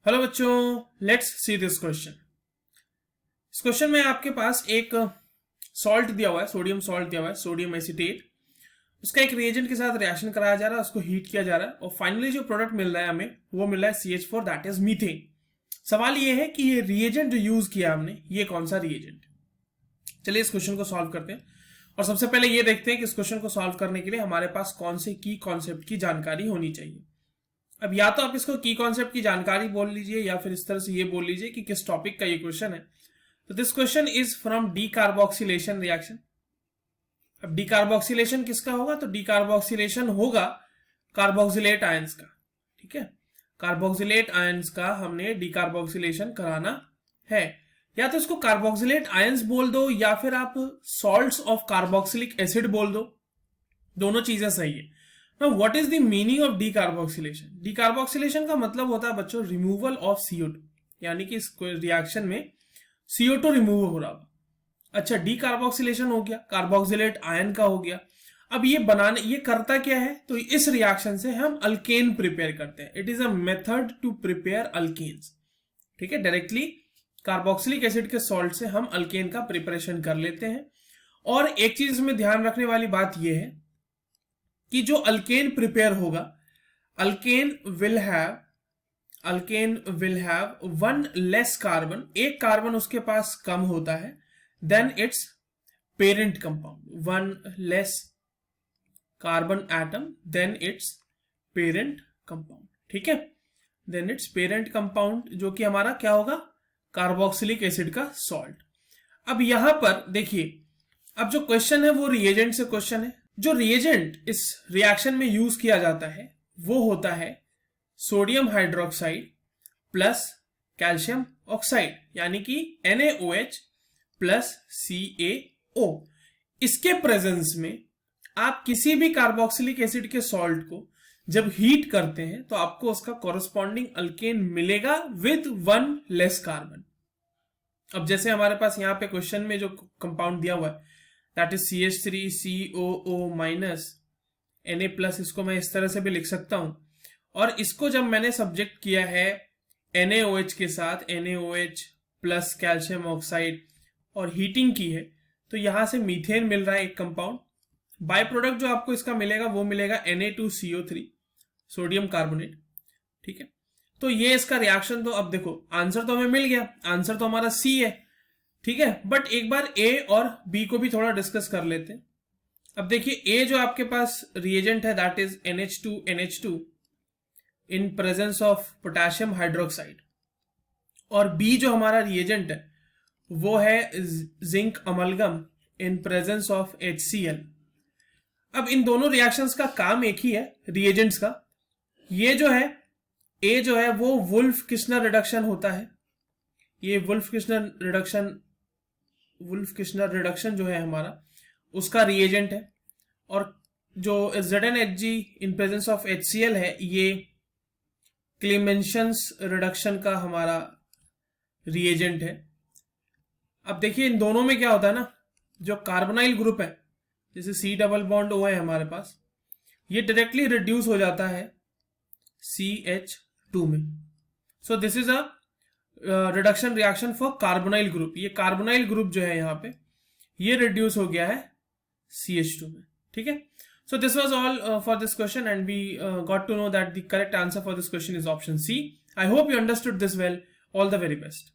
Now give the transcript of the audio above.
Hello बच्चों, let's see this question. इस question में आपके पास एक सॉल्ट दिया हुआ है, सोडियम सॉल्ट दिया हुआ है, सोडियम एसीटेट। उसका एक रिएजेंट के साथ रिएक्शन कराया जा रहा है, उसको हीट किया जा रहा है और फाइनली जो प्रोडक्ट मिल रहा है हमें वो मिल रहा है CH4, दैट इज मीथेन। सवाल ये है कि ये रिएजेंट जो यूज किया हमने ये कौन सा रिएजेंट। चलिए इस क्वेश्चन को सॉल्व करते हैं और सबसे पहले ये देखते हैं कि इस क्वेश्चन को सॉल्व करने के लिए हमारे पास कौन से की कॉन्सेप्ट की जानकारी होनी चाहिए। अब या तो आप इसको की कॉन्सेप्ट की जानकारी बोल लीजिए या फिर इस तरह से ये बोल लीजिए कि किस टॉपिक का ये क्वेश्चन है। तो this question is from decarboxylation reaction. अब डीकार्बोक्सिलेशन किसका होगा, तो डीकार्बोक्सिलेशन होगा कार्बोक्सिलेट आयंस का। ठीक है, कार्बोक्सिलेट आयंस का हमने डीकार्बोक्सिलेशन कराना है। या तो इसको कार्बोक्सिलेट आयंस बोल दो या फिर आप सॉल्ट्स ऑफ कार्बोक्सिलिक एसिड बोल दो, दोनों चीजें सही है। Now, what is the meaning of decarboxylation? Decarboxylation का मतलब होता है बच्चों रिमूवल ऑफ CO2, यानी कि इस रिएक्शन में CO2 रिमूव हो रहा होगा। अच्छा, डीकार्बोक्सिलेशन हो गया, कार्बोक्सिलेट आयन का हो गया। अब ये करता क्या है, तो इस रिएक्शन से हम अल्केन प्रिपेयर करते हैं। It is a method to prepare alkanes. ठीक है, डायरेक्टली कार्बोक्सिलिक एसिड के सॉल्ट से हम अल्केन का प्रिपरेशन कर लेते हैं। और एक चीज इसमें ध्यान रखने वाली बात यह है कि जो अल्केन प्रिपेयर होगा, alkane will have one less carbon, एक कार्बन उसके पास कम होता है, than its parent compound. One less carbon atom than its parent compound. ठीक है, देन इट्स पेरेंट कंपाउंड जो कि हमारा क्या होगा, कार्बोक्सिलिक एसिड का सॉल्ट। अब यहां पर देखिए, अब जो क्वेश्चन है वो रिएजेंट से क्वेश्चन है। जो रिएजेंट इस रिएक्शन में यूज किया जाता है वो होता है sodium hydroxide plus calcium oxide, यानी कि NaOH प्लस CaO। इसके प्रेजेंस में आप किसी भी कार्बोक्सिलिक एसिड के सॉल्ट को जब हीट करते हैं तो आपको उसका कॉरस्पॉन्डिंग अल्केन मिलेगा विद वन लेस कार्बन। अब जैसे हमारे पास यहाँ पे क्वेश्चन में जो कंपाउंड दिया हुआ है that is CH3COO minus Na plus, इसको मैं इस तरह से भी लिख सकता हूं। और इसको जब मैंने सब्जेक्ट किया है NaOH के साथ, NaOH प्लस कैल्शियम ऑक्साइड, और हीटिंग की है, तो यहां से मीथेन मिल रहा है एक कंपाउंड। बाय प्रोडक्ट जो आपको इसका मिलेगा वो मिलेगा Na2CO3 सोडियम कार्बोनेट। ठीक है, तो ये इसका रिएक्शन। तो अब देखो आंसर तो हमें मिल गया, आंसर तो हमारा C है। ठीक है, बट एक बार A और B को भी थोड़ा डिस्कस कर लेते हैं। अब देखिए, A जो आपके पास रिएजेंट है that is NH2NH2 in presence of potassium hydroxide, और B जो हमारा रिएजेंट है वो है zinc amalgam in presence of HCl। अब इन दोनों रिएक्शंस का काम एक ही है, रिएजेंट्स का। ये जो है A जो है वो वुल्फ किस्नर रिडक्शन होता है। ये वुल्फ किस्नर रिडक्शन जो है हमारा उसका रिएजेंट है। और जो ZnHg in presence of HCl है ये क्लेमेंशंस रिडक्शन का हमारा रिएजेंट है। अब देखिए इन दोनों में क्या होता है ना, जो कार्बोनाइल ग्रुप है जैसे C डबल बॉन्ड O है हमारे पास, ये डायरेक्टली रिड्यूस हो जाता है CH2 में। So this is a reduction reaction for carbonyl group. ये कार्बोनाइल ग्रुप जो है यहाँ पे ये रिड्यूस हो गया है CH2 में। ठीक है, so this was all for this question and we got to know that the correct answer for this question is option C. I hope you understood this well. All the very best.